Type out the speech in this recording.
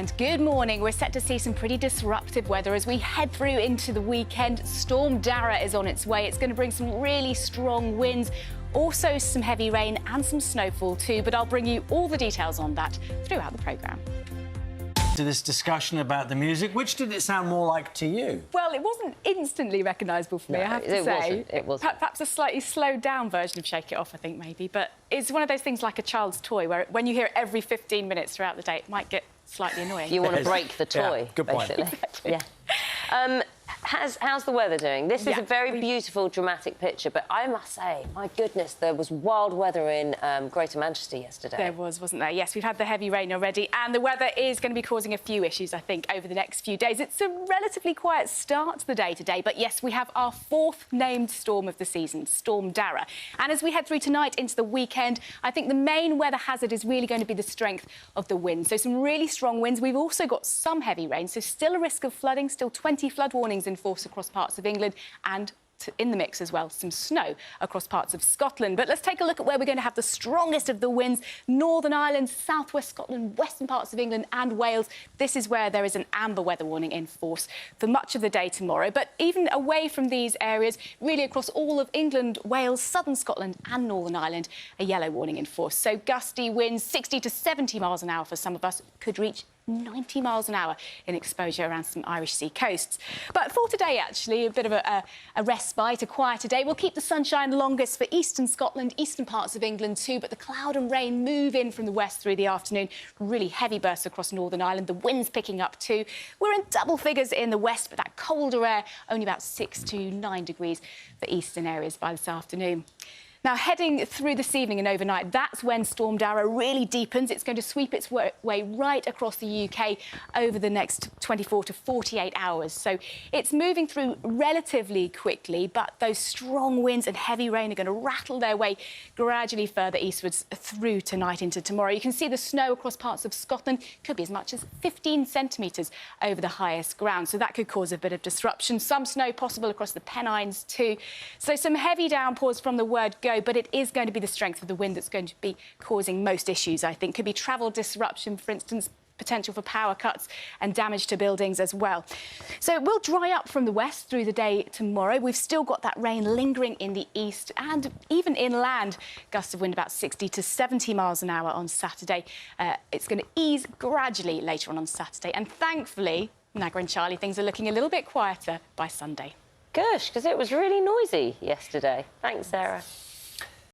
And good morning. We're set to see some pretty disruptive weather as we head through into the weekend. Storm Dara is on its way. It's going to bring some really strong winds, also some heavy rain and some snowfall too. But I'll bring you all the details on that throughout the programme. To this discussion about the music, which did it sound more like to you? Well, it wasn't instantly recognisable for me, I have to say. It wasn't. Perhaps a slightly slowed down version of Shake It Off, I think, maybe. But it's one of those things like a child's toy, where when you hear it every 15 minutes throughout the day, it might get slightly annoying. You want to break the toy, good point. basically. Exactly. Yeah. How's the weather doing? This is a very beautiful, dramatic picture, but I must say, my goodness, there was wild weather in Greater Manchester yesterday. There wasn't there? Yes, we've had the heavy rain already, and the weather is going to be causing a few issues, I think, over the next few days. It's a relatively quiet start to the day today, but yes, we have our fourth named storm of the season, Storm Dara. And as we head through tonight into the weekend, I think the main weather hazard is really going to be the strength of the wind. So some really strong winds. We've also got some heavy rain, so still a risk of flooding, still 20 flood warnings in force across parts of England, and in the mix as well, some snow across parts of Scotland. But let's take a look at where we're going to have the strongest of the winds. Northern Ireland, southwest Scotland, western parts of England and Wales. This is where there is an amber weather warning in force for much of the day tomorrow. But even away from these areas, really across all of England, Wales, southern Scotland and Northern Ireland, a yellow warning in force. So gusty winds, 60 to 70 miles an hour for some of us, could reach 90 miles an hour in exposure around some Irish Sea coasts. But for today, actually, a bit of a respite, a quieter day. We'll keep the sunshine longest for eastern Scotland, eastern parts of England too, but the cloud and rain move in from the west through the afternoon. Really heavy bursts across Northern Ireland, the winds picking up too. We're in double figures in the west, but that colder air, only about 6 to 9 degrees for eastern areas by this afternoon. Now, heading through this evening and overnight, that's when Storm Dara really deepens. It's going to sweep its way right across the UK over the next 24 to 48 hours. So it's moving through relatively quickly, but those strong winds and heavy rain are going to rattle their way gradually further eastwards through tonight into tomorrow. You can see the snow across parts of Scotland could be as much as 15 centimetres over the highest ground. So that could cause a bit of disruption. Some snow possible across the Pennines too. So some heavy downpours from the word go. But it is going to be the strength of the wind that's going to be causing most issues, I think. Could be travel disruption, for instance, potential for power cuts and damage to buildings as well. So it will dry up from the west through the day tomorrow. We've still got that rain lingering in the east and even inland. Gusts of wind about 60 to 70 miles an hour on Saturday. It's going to ease gradually later on Saturday. And thankfully, Nagra and Charlie, things are looking a little bit quieter by Sunday. Gosh, because it was really noisy yesterday. Thanks, Sarah.